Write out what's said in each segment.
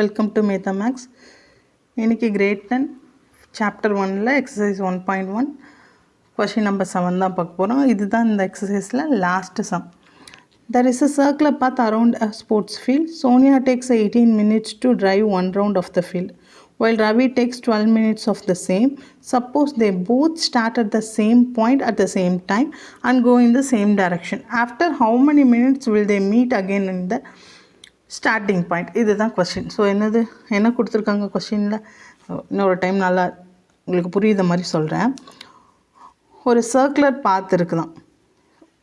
Welcome to mathematics. இன்றைக்கி grade 10 chapter 1ல் exercise 1.1 question number 7 தான் பார்க்க போகிறோம். இதுதான் இந்த எக்ஸசைஸில் last sum. There is a circular path around a sports field. Sonia takes 18 minutes to drive one round of the field, while Ravi takes 12 minutes of the same. Suppose they both start at the same point at the same time and go in the same direction. After how many minutes will they meet again in the starting point? இதுதான் question. So என்ன கொடுத்துருக்காங்க கொஸ்டினில், இன்னொரு time நல்லா உங்களுக்கு புரியுத மாதிரி சொல்கிறேன். ஒரு சர்க்குலர் பாத் இருக்குதான்,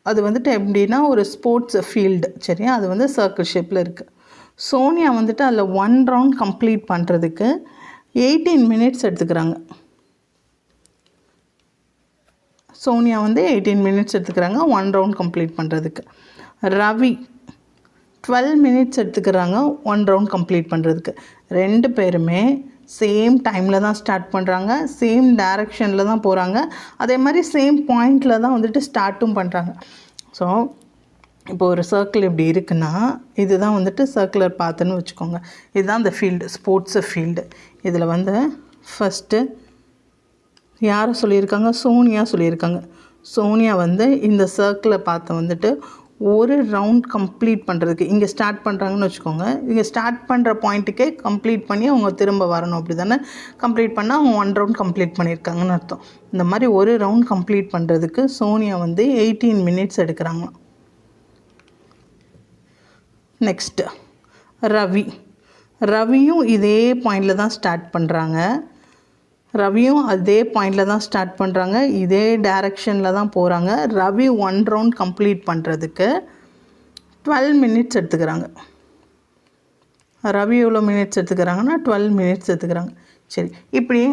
அது வந்துட்டு எப்படின்னா ஒரு ஸ்போர்ட்ஸ் ஃபீல்டு, சரியா? அது வந்து சர்க்கிள் ஷேப்பில் இருக்குது. சோனியா வந்துட்டு அதில் 1 ரவுண்ட் கம்ப்ளீட் பண்ணுறதுக்கு 18 மினிட்ஸ் எடுத்துக்கிறாங்க. சோனியா வந்து 18 மினிட்ஸ் எடுத்துக்கிறாங்க 1 ரவுண்ட் கம்ப்ளீட் பண்ணுறதுக்கு. ரவி 12 மினிட்ஸ் எடுத்துக்கிறாங்க 1 ரவுண்ட் கம்ப்ளீட் பண்ணுறதுக்கு. ரெண்டு பேருமே சேம் டைமில் தான் ஸ்டார்ட் பண்ணுறாங்க, சேம் டைரக்ஷனில் தான் போகிறாங்க, அதே மாதிரி சேம் பாயிண்டில் தான் வந்துட்டு ஸ்டார்ட்டும் பண்ணுறாங்க. ஸோ இப்போ ஒரு சர்க்கிள் இப்படி இருக்குன்னா இதுதான் வந்துட்டு சர்க்குலர் பாத்துன்னு வச்சுக்கோங்க. இதுதான் இந்த ஃபீல்டு, ஸ்போர்ட்ஸு ஃபீல்டு. இதில் வந்து ஃபஸ்ட்டு யாரை சொல்லியிருக்காங்க? சோனியா சொல்லியிருக்காங்க. சோனியா வந்து இந்த சர்க்கிளை பார்த்து வந்துட்டு ஒரு ரவுண்ட் கம்ப்ளீட் பண்ணுறதுக்கு இங்கே ஸ்டார்ட் பண்ணுறாங்கன்னு வச்சுக்கோங்க. இங்கே ஸ்டார்ட் பண்ணுற பாயிண்ட்டுக்கே கம்ப்ளீட் பண்ணி அவங்க திரும்ப வரணும், அப்படி தானே? கம்ப்ளீட் பண்ணால் அவங்க 1 ரவுண்ட் கம்ப்ளீட் பண்ணியிருக்காங்கன்னு அர்த்தம். இந்த மாதிரி ஒரு ரவுண்ட் கம்ப்ளீட் பண்ணுறதுக்கு சோனியா வந்து 18 மினிட்ஸ் எடுக்கிறாங்க. நெக்ஸ்ட்டு ரவியும் இதே பாயிண்டில் தான் ஸ்டார்ட் பண்ணுறாங்க. இதே டைரக்ஷனில் தான் போகிறாங்க. ரவி 1 ரவுண்ட் கம்ப்ளீட் பண்ணுறதுக்கு 12 மினிட்ஸ் எடுத்துக்கிறாங்க. ரவி எவ்வளோ மினிட்ஸ் எடுத்துக்கிறாங்கன்னா 12 மினிட்ஸ் எடுத்துக்கிறாங்க. சரி, இப்படி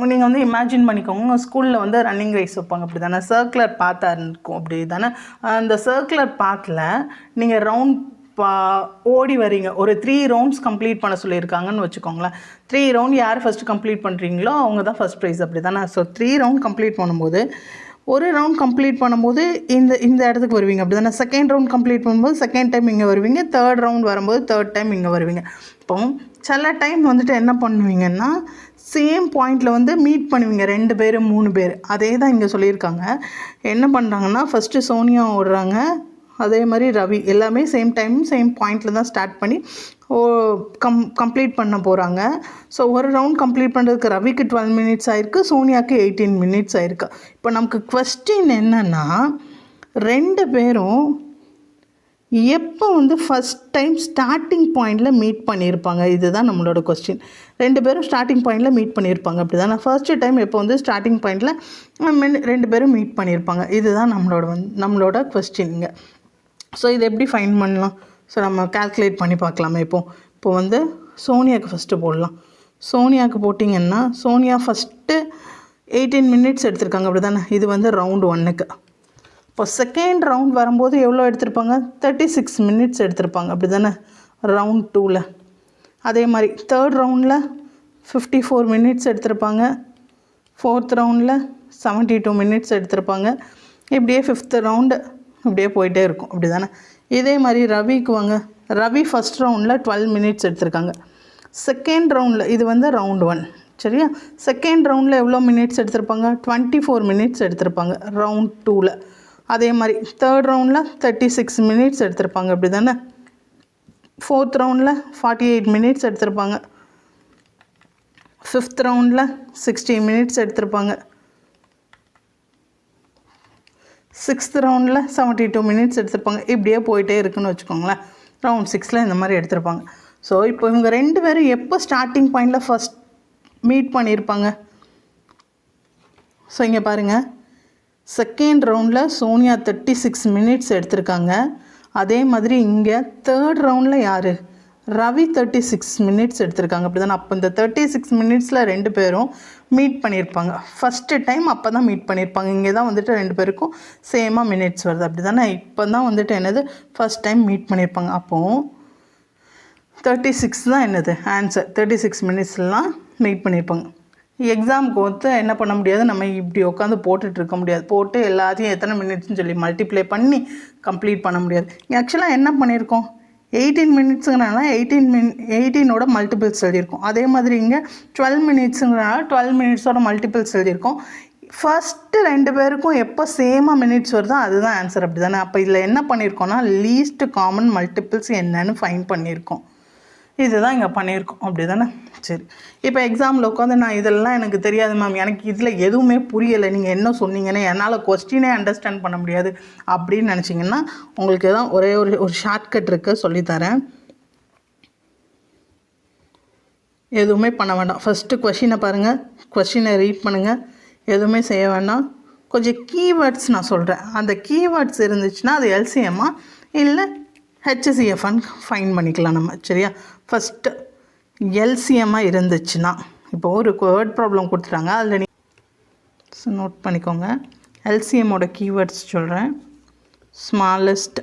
நீங்கள் வந்து இமேஜின் பண்ணிக்கோங்க. உங்கள் ஸ்கூலில் வந்து ரன்னிங் ரேஸ் வைப்பாங்க, அப்படி தானே? சர்க்குலர் பாத்தாக இருக்கும், அப்படி தானே? அந்த சர்க்குலர் பாத்தில் நீங்கள் ரவுண்ட் ஓடி வரீங்க. ஒரு 3 ரவுண்ட்ஸ் கம்ப்ளீட் பண்ண சொல்லியிருக்காங்கன்னு வச்சுக்கோங்களேன். 3 ரவுண்ட் யார் ஃபஸ்ட்டு கம்ப்ளீட் பண்ணுறீங்களோ அவங்க தான் ஃபஸ்ட் ப்ரைஸ், அப்படி தானே? ஸோ 3 ரவுண்ட் கம்ப்ளீட் பண்ணும்போது ஒரு ரவுண்ட் கம்ப்ளீட் பண்ணும்போது இந்த இடத்துக்கு வருவீங்க, அப்படி தானே? செகண்ட் ரவுண்ட் கம்ப்ளீட் பண்ணும்போது செகண்ட் டைம் இங்கே வருவீங்க, தேர்ட் ரவுண்ட் வரும்போது தேர்ட் டைம் இங்கே வருவீங்க. இப்போ சில டைம் வந்துட்டு என்ன பண்ணுவீங்கன்னா சேம் பாயிண்டில் வந்து மீட் பண்ணுவீங்க 2 பேர் 3 பேர். அதே தான் இங்கே சொல்லியிருக்காங்க. என்ன பண்ணுறாங்கன்னா ஃபஸ்ட்டு சோனியா ஓடுறாங்க, அதே மாதிரி ரவி, எல்லாமே சேம் டைம் சேம் பாயிண்டில் தான் ஸ்டார்ட் பண்ணி கம்ப்ளீட் பண்ண போகிறாங்க. ஸோ ஒரு ரவுண்ட் கம்ப்ளீட் பண்ணுறதுக்கு ரவிக்கு 12 மினிட்ஸ் ஆயிருக்கு, சோனியாவுக்கு 18 மினிட்ஸ் ஆயிருக்கு. இப்போ நமக்கு கொஸ்டின் என்னென்னா, 2 பேரும் எப்போ வந்து ஃபஸ்ட் டைம் ஸ்டார்டிங் பாயிண்டில் மீட் பண்ணியிருப்பாங்க? இதுதான் நம்மளோட கொஸ்டின். 2 பேரும் ஸ்டார்டிங் பாயிண்டில் மீட் பண்ணியிருப்பாங்க, அப்படி தானே? ஃபர்ஸ்ட்டு டைம் எப்போ வந்து ஸ்டார்டிங் பாயிண்டில் 2 பேரும் மீட் பண்ணியிருப்பாங்க. இதுதான் நம்மளோட கொஸ்டின்ங்க. ஸோ இதை எப்படி ஃபைண்ட் பண்ணலாம்? ஸோ நம்ம கால்குலேட் பண்ணி பார்க்கலாமே. இப்போ வந்து சோனியாவுக்கு ஃபஸ்ட்டு போடலாம். சோனியாவுக்கு போட்டிங்கன்னா சோனியா ஃபஸ்ட்டு 18 மினிட்ஸ் எடுத்திருக்காங்க, அப்படி தானே? இது வந்து ரவுண்ட் 1க்கு. இப்போ செகண்ட் ரவுண்ட் வரும்போது எவ்வளோ எடுத்திருப்பாங்க? 36 மினிட்ஸ் எடுத்திருப்பாங்க, அப்படி தானே? ரவுண்ட் 2ல். அதே மாதிரி தேர்ட் ரவுண்டில் 54 மினிட்ஸ் எடுத்திருப்பாங்க. ஃபோர்த் ரவுண்டில் 72 மினிட்ஸ் எடுத்திருப்பாங்க. இப்படியே 5th ரவுண்டு இப்படியே போயிட்டே இருக்கும், அப்படி தானே? இதே மாதிரி ரவிக்கு வாங்க. ரவி ஃபஸ்ட் ரவுண்டில் 12 மினிட்ஸ் எடுத்திருக்காங்க. செகண்ட் ரவுண்டில், இது வந்து ரவுண்ட் 1, சரியா? செகண்ட் ரவுண்டில் எவ்வளோ மினிட்ஸ் எடுத்திருப்பாங்க? 24 மினிட்ஸ் எடுத்திருப்பாங்க ரவுண்ட் 2ல். அதே மாதிரி தேர்ட் ரவுண்டில் 36 மினிட்ஸ் எடுத்திருப்பாங்க, அப்படி தானே? ஃபோர்த் ரவுண்டில் 48 மினிட்ஸ் எடுத்திருப்பாங்க. 5th ரவுண்டில் 60 மினிட்ஸ் எடுத்திருப்பாங்க. 6th ரவுண்டில் 72 மினிட்ஸ் எடுத்திருப்பாங்க. இப்படியே போயிட்டே இருக்குன்னு வச்சுக்கோங்களேன். ரவுண்ட் 6ல் இந்த மாதிரி எடுத்திருப்பாங்க. ஸோ இப்போ இவங்க 2 பேரும் எப்போ ஸ்டார்டிங் பாயிண்டில் ஃபஸ்ட் மீட் பண்ணியிருப்பாங்க? ஸோ இங்கே பாருங்கள், செகண்ட் ரவுண்டில் சோனியா 36 மினிட்ஸ் எடுத்திருக்காங்க. அதே மாதிரி இங்கே தேர்ட் ரவுண்டில் யார்? ரவி 36 மினிட்ஸ் எடுத்திருக்காங்க, அப்படி தானே? அப்போ இந்த 36 மினிட்ஸில் 2 பேரும் மீட் பண்ணியிருப்பாங்க. ஃபஸ்ட்டு டைம் அப்போ தான் மீட் பண்ணியிருப்பாங்க. இங்கே தான் வந்துட்டு 2 பேருக்கும் சேமாக மினிட்ஸ் வருது, அப்படி தானே? இப்போ தான் வந்துட்டு என்னது, ஃபஸ்ட் டைம் மீட் பண்ணியிருப்பாங்க. அப்போது 36 தான் என்னது ஆன்சர். 36 மினிட்ஸ்லாம் மீட் பண்ணியிருப்பாங்க. எக்ஸாமுக்கு வந்து என்ன பண்ண முடியாது, நம்ம இப்படி உட்காந்து போட்டுட்டு இருக்க முடியாது. போட்டு எல்லாத்தையும் எத்தனை மினிட்ஸ்னு சொல்லி மல்டிப்ளை பண்ணி கம்ப்ளீட் பண்ண முடியாது. ஆக்சுவலாக என்ன பண்ணியிருக்கோம், 18 மினிட்ஸுங்கிறனால 18ஓட மல்டிபிள்ஸ் எழுதியிருக்கோம். அதே மாதிரி இங்கே 12 மினிட்ஸுங்கிறனால 12 மினிட்ஸோட மல்டிபிள்ஸ் எழுதியிருக்கோம். ஃபஸ்ட்டு 2 பேருக்கும் எப்போ சேமாக மினிட்ஸ் வருதோ அதுதான் ஆன்சர், அப்படி தானே? அப்போ இதில் என்ன பண்ணியிருக்கோன்னா லீஸ்ட் காமன் மல்டிபிள்ஸ் என்னன்னு ஃபைண்ட் பண்ணியிருக்கோம். இதுதான் இங்கே பண்ணியிருக்கோம், அப்படி தானே? சரி, இப்போ எக்ஸாமில் உட்காந்து நான் இதெல்லாம் எனக்கு தெரியாது மேம், எனக்கு இதில் எதுவுமே புரியலை, நீங்கள் என்ன சொன்னீங்கன்னு என்னால் கொஸ்டினே அண்டர்ஸ்டாண்ட் பண்ண முடியாது அப்படின்னு நினச்சிங்கன்னா உங்களுக்கு தான் ஒரே ஒரு ஷார்ட்கட் இருக்குது, சொல்லித்தரேன். எதுவுமே பண்ண வேண்டாம். ஃபஸ்ட்டு கொஷினை பாருங்கள், கொஷினை ரீட் பண்ணுங்கள், எதுவுமே செய்ய வேண்டாம். கொஞ்சம் கீவேர்ட்ஸ் நான் சொல்கிறேன், அந்த கீவேர்ட்ஸ் இருந்துச்சுன்னா அது எல்சிஎம்மா இல்லை ஹெச்சிஎஃப்னு ஃபைன் பண்ணிக்கலாம் நம்ம. சரியா? ஃபஸ்ட்டு எல்சிஎம்மாக இருந்துச்சுன்னா, இப்போது ஒரு வேர்ட் ப்ராப்ளம் கொடுத்துட்டாங்க, அதில் நோட் பண்ணிக்கோங்க. எல்சிஎம்மோட கீவேர்ட்ஸ் சொல்கிறேன். Smallest,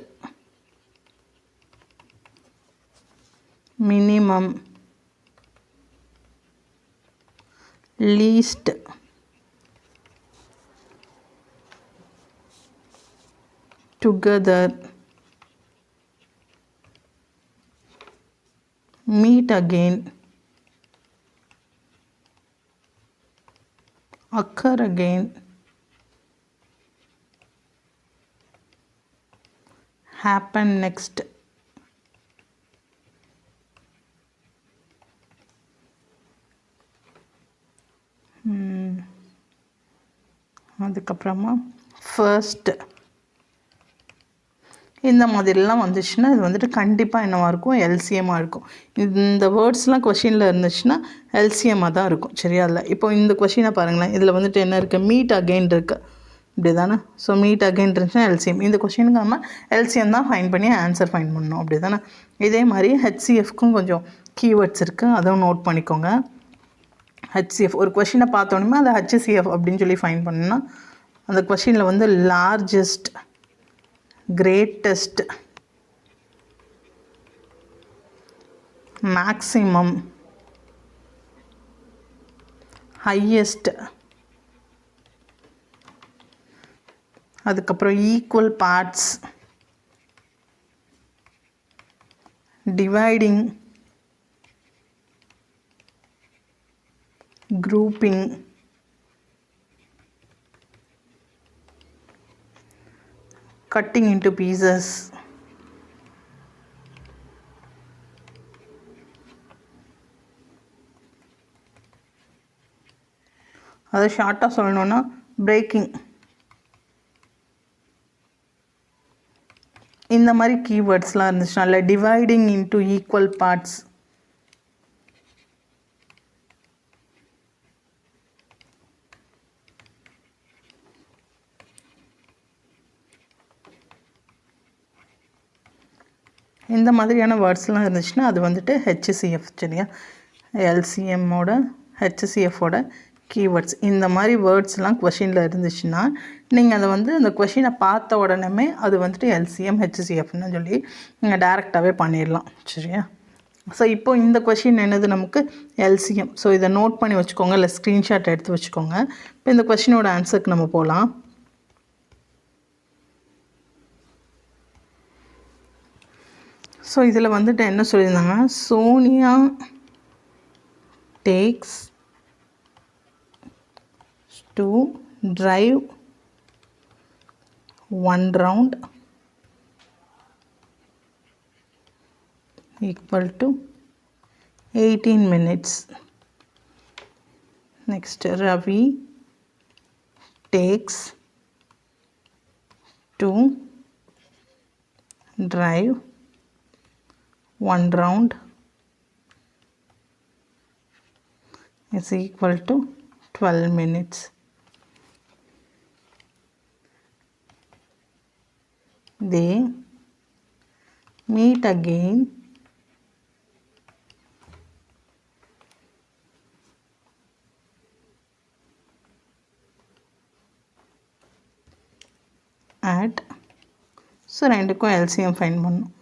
minimum, least, together, meet again, occur again, happen next, அதுக்கப்புறமா ஃபர்ஸ்ட், இந்த மாதிரிலாம் வந்துச்சுன்னா இது வந்துட்டு கண்டிப்பாக என்னவாக இருக்கும்? எல்சிஎம்மாக இருக்கும். இந்த வேர்ட்ஸ்லாம் கொஷினில் இருந்துச்சுன்னா எல்சிஎம்மாக தான் இருக்கும். சரியா? இல்லை இப்போ இந்த கொஷினை பாருங்களேன், இதில் வந்துட்டு என்ன இருக்குது? மீட் அகெயின் இருக்குது, இப்படி தானே? ஸோ மீட் அகெயின் இருந்துச்சுன்னா எல்சிஎம். இந்த கொஷினுக்கு நம்ம எல்சிஎம் தான் ஃபைன் பண்ணி ஆன்சர் ஃபைன் பண்ணணும், அப்படி தானே? இதே மாதிரி ஹெச்சிஎஃப்க்கும் கொஞ்சம் கீவேர்ட்ஸ் இருக்குது, அதுவும் நோட் பண்ணிக்கோங்க. ஹெச்சிஎஃப் ஒரு கொஷினை பார்த்தோன்னே அதை ஹெச்சிஎஃப் அப்படின்னு சொல்லி ஃபைன் பண்ணணும்னா அந்த கொஷினில் வந்து லார்ஜஸ்ட், greatest, maximum, highest, அதுக்கப்புறம் equal parts, dividing, grouping, cutting into pieces, அதை ஷார்ட்டாக சொல்லணுன்னா பிரேக்கிங். இந்த மாதிரி கீவேர்ட்ஸ்லாம் இருந்துச்சுன்னா இல்லை டிவைடிங் இன்டு ஈக்குவல் பார்ட்ஸ், இந்த மாதிரியான வேர்ட்ஸ்லாம் இருந்துச்சுன்னா அது வந்துட்டு ஹெச்சிஎஃப். சரியா? எல்சிஎம்மோட ஹெச்சிஎஃபோட கீவேர்ட்ஸ். இந்த மாதிரி வேர்ட்ஸ்லாம் கொஷினில் இருந்துச்சுன்னா நீங்கள் அதை வந்து அந்த கொஷினை பார்த்த உடனே அது வந்துட்டு எல்சிஎம் ஹெச்சிஎஃப்னு சொல்லி நீங்கள் டேரெக்டாகவே பண்ணிடலாம். சரியா? ஸோ இப்போது இந்த கொஷின் என்னது? நமக்கு எல்சிஎம். ஸோ இதை நோட் பண்ணி வச்சுக்கோங்க, இல்லை ஸ்க்ரீன்ஷாட் எடுத்து வச்சுக்கோங்க. இப்போ இந்த கொஷினோட ஆன்சருக்கு நம்ம போகலாம். ஸோ இதில் வந்துட்டு என்ன சொல்லியிருந்தாங்கன்னா, Sonia takes to drive 1 round equal to 18 minutes. Next, Ravi takes to drive 1 round is equal to 12 minutes. They meet again at, so ரெண்டுக்கும் எல்சிஎம் ஃபைன் பண்ணணும்.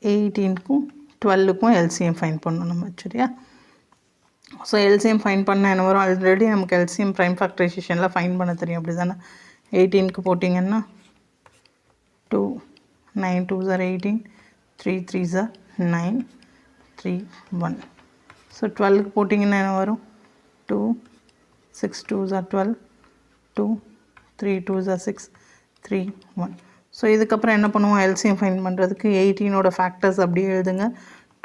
18க்கும் 12க்கும் எல்சிஎம் ஃபைன் பண்ணணும் நம்ம. சரியா? ஸோ எல்சிஎம் ஃபைன் பண்ண என்ன வரும்? ஆல்ரெடி நமக்கு எல்சிஎம் ப்ரைம் ஃபேக்டரைசேஷனில் ஃபைன் பண்ண தெரியும், அப்படி தானே? 18க்கு போட்டிங்கன்னா 2, 9 2s are 18, 3 3s are 9, 3 1. So 12க்கு போட்டிங்கன்னா என்ன வரும்? 2 6 2s are 12, 2 3 2s are 6, 3 1. So இதுக்கப்புறம் என்ன பண்ணுவோம்? எல்சிஎம் ஃபைண்ட் பண்ணுறதுக்கு 18ஓட ஃபேக்டர்ஸ் அப்படியே எழுதுங்க.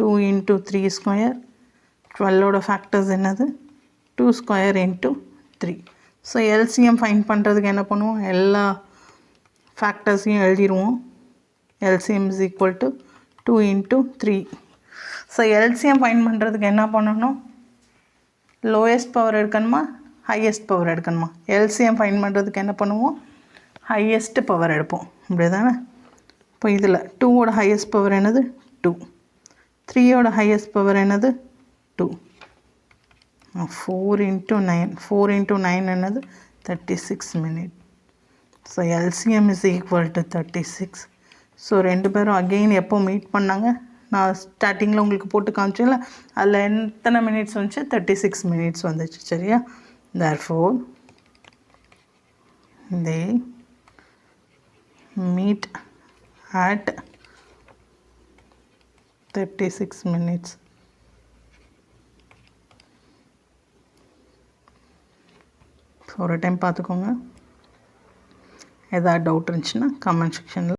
2 into 3 ஸ்கொயர். 12ஓட ஃபேக்டர்ஸ் என்னது? 2 square into 3. So LCM find பண்ணுறதுக்கு என்ன பண்ணுவோம்? எல்லா ஃபேக்டர்ஸையும் எழுதிடுவோம். LCM is equal to 2 into 3. So LCM find பண்ணுறதுக்கு என்ன பண்ணணும்? லோயஸ்ட் பவர் எடுக்கணுமா, ஹையஸ்ட் பவர் எடுக்கணுமா? எல்சிஎம் ஃபைண்ட் பண்ணுறதுக்கு என்ன பண்ணுவோம்? ஹையஸ்ட் பவர் எடுப்போம். இப்படி தானே? இப்போ இதில் 2ஓட ஹையஸ்ட் பவர் என்னது? 2. 3ஓட ஹையஸ்ட் பவர் என்னது? 2. 4 into 9. 4 into 9 என்னது? 36 minutes. So LCM is equal to 36. So ரெண்டு பேரும் அகெயின் எப்போ மீட் பண்ணாங்க? நான் ஸ்டார்டிங்கில் உங்களுக்கு போட்டு காமிச்சேன்ல, அதில் எத்தனை மினிட்ஸ் வந்துச்சு? 36 minutes வந்துச்சு. சரியா? therefore they meet at 36 minutes. ஒரு டைம் பார்த்துக்கோங்க. ஏதாவது டவுட் இருந்துச்சுன்னா கமெண்ட் செக்ஷனில்